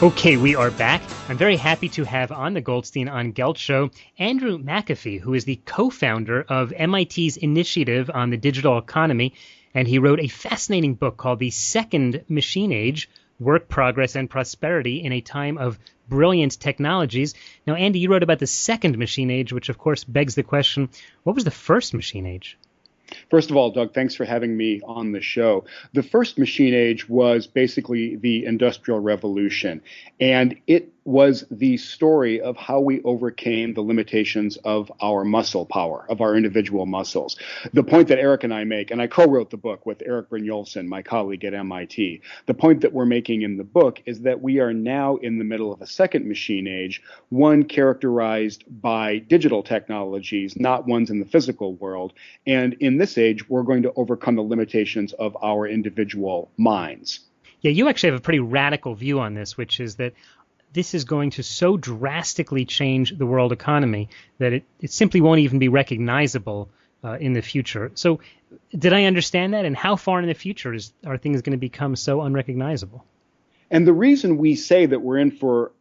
Okay, we are back. I'm very happy to have on the Goldstein on Gelt show Andrew McAfee, who is the co-founder of MIT's initiative on the digital economy, and he wrote a fascinating book called The Second Machine Age: Work, Progress, and Prosperity in a Time of Brilliant Technologies. Now, Andy, you wrote about the second machine age, which of course begs the question, what was the first machine age? First of all, Doug, thanks for having me on the show. The first machine age was basically the Industrial Revolution, and it was the story of how we overcame the limitations of our muscle power, of our individual muscles. The point that Eric and I make, and I co-wrote the book with Eric Brynjolfsson, my colleague at MIT, the point that we're making in the book is that we are now in the middle of a second machine age, one characterized by digital technologies, not ones in the physical world. And in this age, we're going to overcome the limitations of our individual minds. Yeah, you actually have a pretty radical view on this, which is that this is going to so drastically change the world economy that it simply won't even be recognizable in the future. So did I understand that? And how far in the future are things going to become so unrecognizable? And the reason we say that we're in for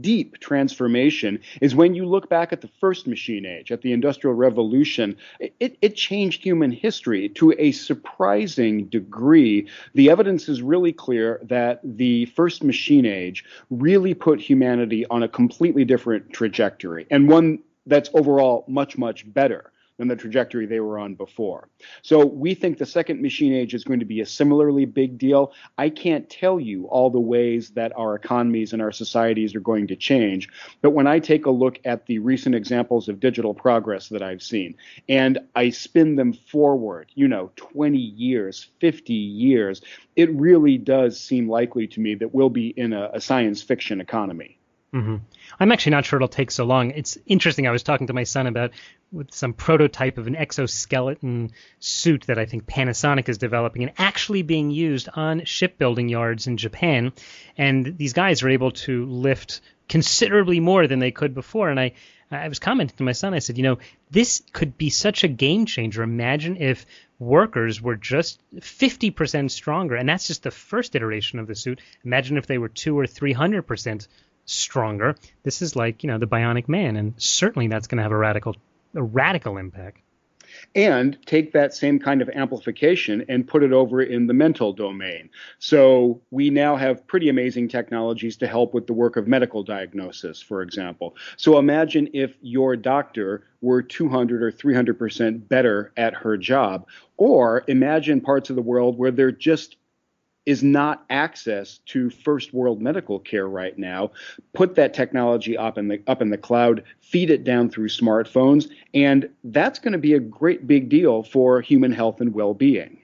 deep transformation is when you look back at the first machine age, at the Industrial Revolution, it changed human history to a surprising degree. The evidence is really clear that the first machine age really put humanity on a completely different trajectory, and one that's overall much, much better than the trajectory they were on before. So we think the second machine age is going to be a similarly big deal. I can't tell you all the ways that our economies and our societies are going to change, but when I take a look at the recent examples of digital progress that I've seen, and I spin them forward, 20 years, 50 years, it really does seem likely to me that we'll be in a science fiction economy. Mm-hmm. I'm actually not sure it'll take so long. It's interesting. I was talking to my son about with some prototype of an exoskeleton suit that I think Panasonic is developing and actually being used on shipbuilding yards in Japan. And these guys are able to lift considerably more than they could before. And I was commenting to my son, I said, this could be such a game changer. Imagine if workers were just 50% stronger. And that's just the first iteration of the suit. Imagine if they were 200 or 300% stronger. This is like, the bionic man, and certainly that's going to have a radical impact. And take that same kind of amplification and put it over in the mental domain. So we now have pretty amazing technologies to help with the work of medical diagnosis, for example. So imagine if your doctor were 200 or 300% better at her job, or imagine parts of the world where there just is not access to first world medical care right now. Put that technology up in the cloud, feed it down through smartphones, and that's going to be a great big deal for human health and well-being.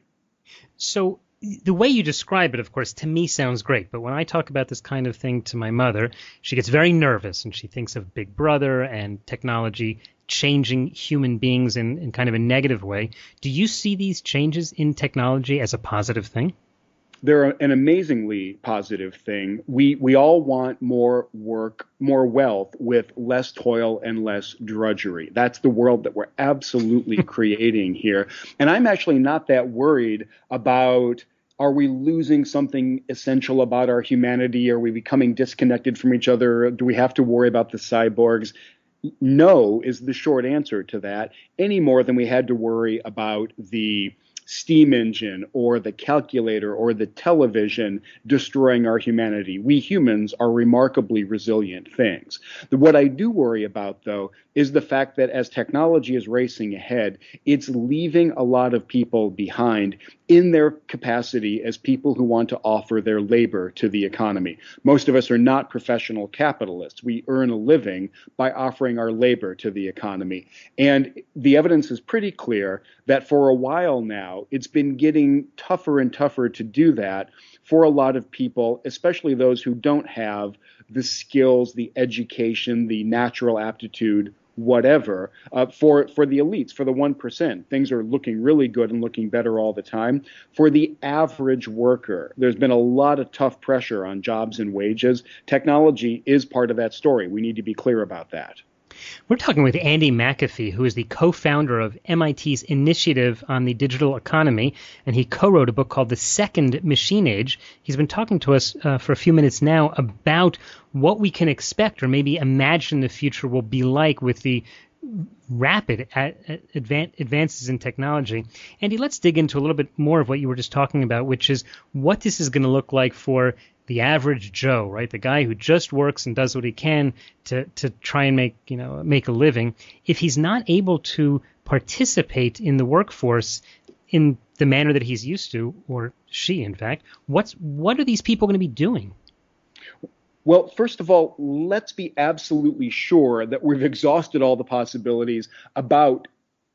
So the way you describe it, of course, to me sounds great. But when I talk about this kind of thing to my mother, she gets very nervous and she thinks of Big Brother and technology changing human beings in kind of a negative way. Do you see these changes in technology as a positive thing? They're an amazingly positive thing. We all want more work, more wealth with less toil and less drudgery. That's the world that we're absolutely creating here. And I'm actually not that worried about, are we losing something essential about our humanity? Are we becoming disconnected from each other? Do we have to worry about the cyborgs? No is the short answer to that, any more than we had to worry about the steam engine or the calculator or the television destroying our humanity. We humans are remarkably resilient things. What I do worry about, though, is the fact that as technology is racing ahead, it's leaving a lot of people behind in their capacity as people who want to offer their labor to the economy. Most of us are not professional capitalists. We earn a living by offering our labor to the economy. And the evidence is pretty clear that for a while now, it's been getting tougher and tougher to do that for a lot of people, especially those who don't have the skills, the education, the natural aptitude, whatever, for the elites, for the 1%. Things are looking really good and looking better all the time. For the average worker, there's been a lot of tough pressure on jobs and wages. Technology is part of that story. We need to be clear about that. We're talking with Andy McAfee, who is the co-founder of MIT's Initiative on the Digital Economy, and he co-wrote a book called The Second Machine Age. He's been talking to us for a few minutes now about what we can expect or maybe imagine the future will be like with the rapid advances in technology. Andy, let's dig into a little bit more of what you were just talking about, which is what this is going to look like for the average Joe, right? The guy who just works and does what he can to try and make a living. If he's not able to participate in the workforce in the manner that he's used to, or she, in fact, what are these people going to be doing? Well, first of all, let's be absolutely sure that we've exhausted all the possibilities about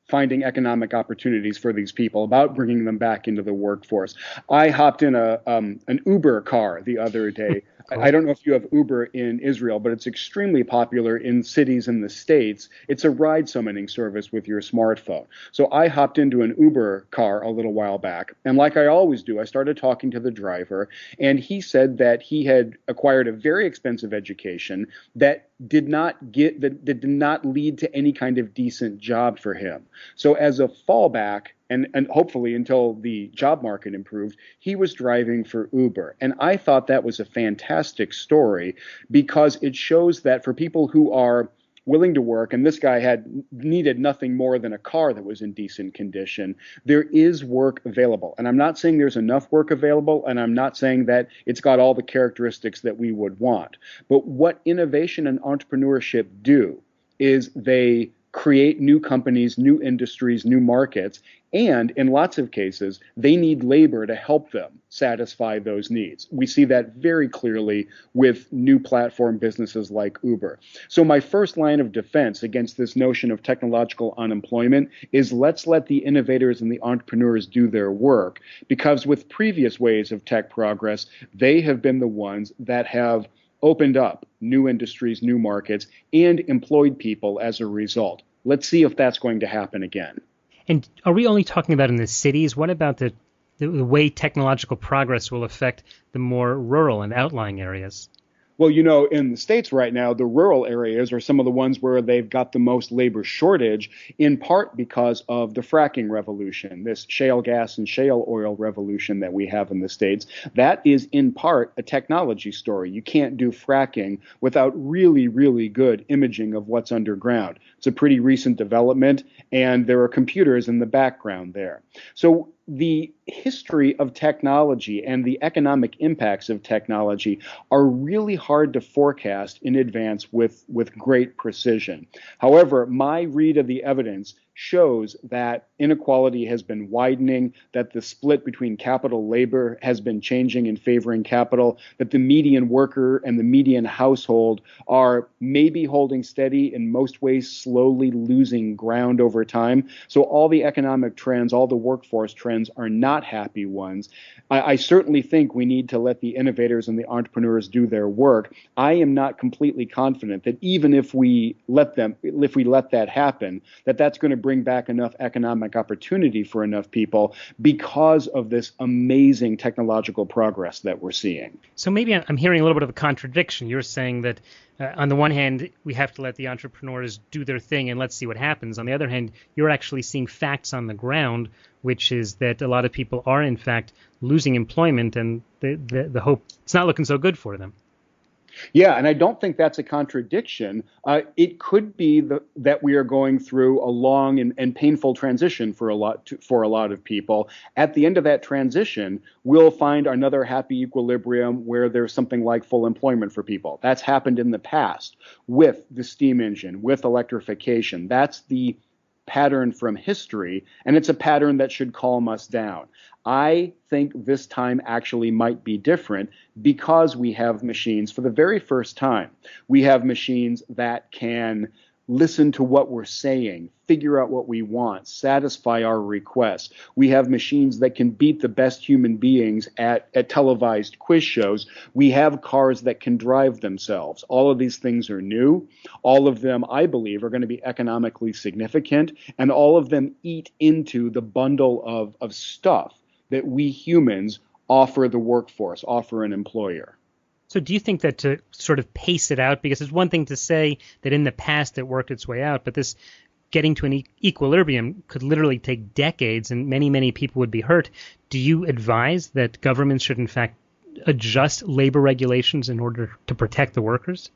finding economic opportunities for these people, about bringing them back into the workforce. I hopped in an Uber car the other day. Cool. I don't know if you have Uber in Israel, but it's extremely popular in cities in the States. It's a ride summoning service with your smartphone. So I hopped into an Uber car a little while back, and like I always do, I started talking to the driver, and he said that he had acquired a very expensive education that did not lead to any kind of decent job for him. So as a fallback, and hopefully until the job market improved, he was driving for Uber. And I thought that was a fantastic story because it shows that for people who are willing to work, and this guy needed nothing more than a car that was in decent condition, there is work available. And I'm not saying there's enough work available, and I'm not saying that it's got all the characteristics that we would want. But what innovation and entrepreneurship do is they create new companies, new industries, new markets, and in lots of cases, they need labor to help them satisfy those needs. We see that very clearly with new platform businesses like Uber. So my first line of defense against this notion of technological unemployment is let's let the innovators and the entrepreneurs do their work, because with previous waves of tech progress, they have been the ones that have opened up new industries, new markets, and employed people as a result. Let's see if that's going to happen again. And are we only talking about in the cities? What about the way technological progress will affect the more rural and outlying areas? Well, in the States right now, the rural areas are some of the ones where they've got the most labor shortage, in part because of the fracking revolution, this shale gas and shale oil revolution that we have in the States. That is in part a technology story. You can't do fracking without really, really good imaging of what's underground. It's a pretty recent development, and there are computers in the background there. So the history of technology and the economic impacts of technology are really hard to forecast in advance with great precision. However, my read of the evidence shows that inequality has been widening, that the split between capital and labor has been changing in favoring capital, that the median worker and the median household are maybe holding steady, in most ways slowly losing ground over time. So all the economic trends, all the workforce trends are not happy ones. I certainly think we need to let the innovators and the entrepreneurs do their work. I am not completely confident that even if we let that happen, that's going to bring back enough economic opportunity for enough people because of this amazing technological progress that we're seeing. So maybe I'm hearing a little bit of a contradiction. You're saying that on the one hand, we have to let the entrepreneurs do their thing and let's see what happens. On the other hand, you're actually seeing facts on the ground, which is that a lot of people are, in fact, losing employment, and the hope, it's not looking so good for them. Yeah, and I don't think that's a contradiction. It could be that we are going through a long and painful transition for a lot of people. At the end of that transition, we'll find another happy equilibrium where there's something like full employment for people. That's happened in the past with the steam engine, with electrification. That's the pattern from history, and it's a pattern that should calm us down. I think this time actually might be different because we have machines for the very first time. We have machines that can listen to what we're saying, figure out what we want, satisfy our requests. We have machines that can beat the best human beings at televised quiz shows. We have cars that can drive themselves. All of these things are new. All of them, I believe, are going to be economically significant, and all of them eat into the bundle of stuff that we humans offer the workforce, offer an employer. So do you think that to sort of pace it out, because it's one thing to say that in the past it worked its way out, but this getting to an equilibrium could literally take decades and many, many people would be hurt. Do you advise that governments should in fact adjust labor regulations in order to protect the workers?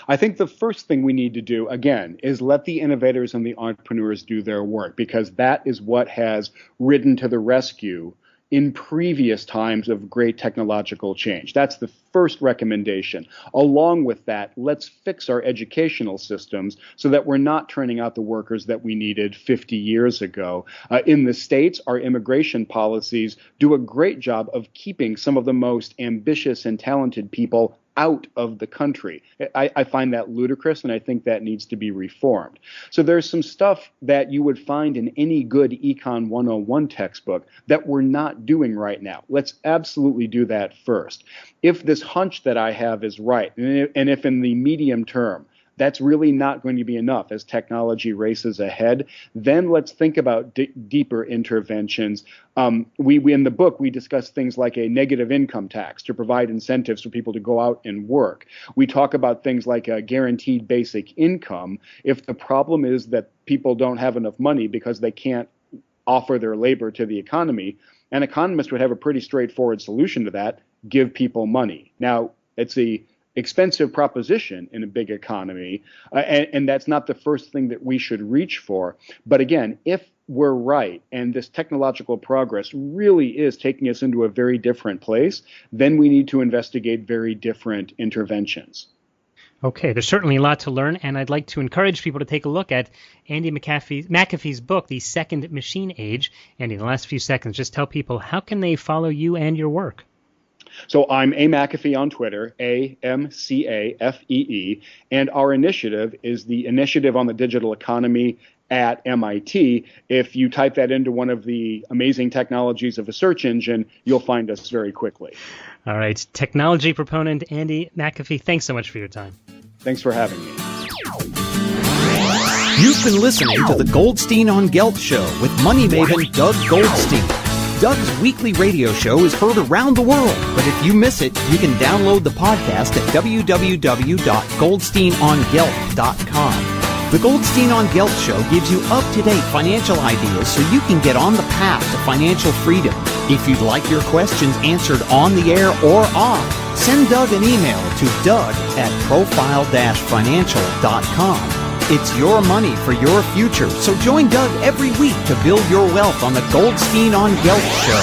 I think the first thing we need to do, again, is let the innovators and the entrepreneurs do their work, because that is what has ridden to the rescue in previous times of great technological change. That's the first recommendation. Along with that, let's fix our educational systems so that we're not turning out the workers that we needed 50 years ago. In the States, our immigration policies do a great job of keeping some of the most ambitious and talented people out of the country. I find that ludicrous, and I think that needs to be reformed. So there's some stuff that you would find in any good Econ 101 textbook that we're not doing right now. Let's absolutely do that first. If this hunch that I have is right, and if in the medium term that's really not going to be enough as technology races ahead, then let's think about deeper interventions. We in the book, we discuss things like a negative income tax to provide incentives for people to go out and work. We talk about things like a guaranteed basic income. If the problem is that people don't have enough money because they can't offer their labor to the economy, an economist would have a pretty straightforward solution to that: give people money. Now, it's a expensive proposition in a big economy, and that's not the first thing that we should reach for. But again, if we're right and this technological progress really is taking us into a very different place, then we need to investigate very different interventions. Okay, there's certainly a lot to learn, and I'd like to encourage people to take a look at Andy McAfee's book, The Second Machine Age. Andy, in the last few seconds, just tell people, how can they follow you and your work? So I'm A McAfee on Twitter, AMCAFEE, and our initiative is the Initiative on the Digital Economy at MIT. If you type that into one of the amazing technologies of a search engine, you'll find us very quickly. All right, technology proponent Andy McAfee, thanks so much for your time. Thanks for having me. You've been listening to the Goldstein on Gelt show with money maven Doug Goldstein. Doug's weekly radio show is heard around the world, but if you miss it, you can download the podcast at www.goldsteinongelt.com. The Goldstein on Gelt show gives you up-to-date financial ideas so you can get on the path to financial freedom. If you'd like your questions answered on the air or off, send Doug an email to doug@profile-financial.com. It's your money for your future, so join Doug every week to build your wealth on the Goldstein on Gelt show.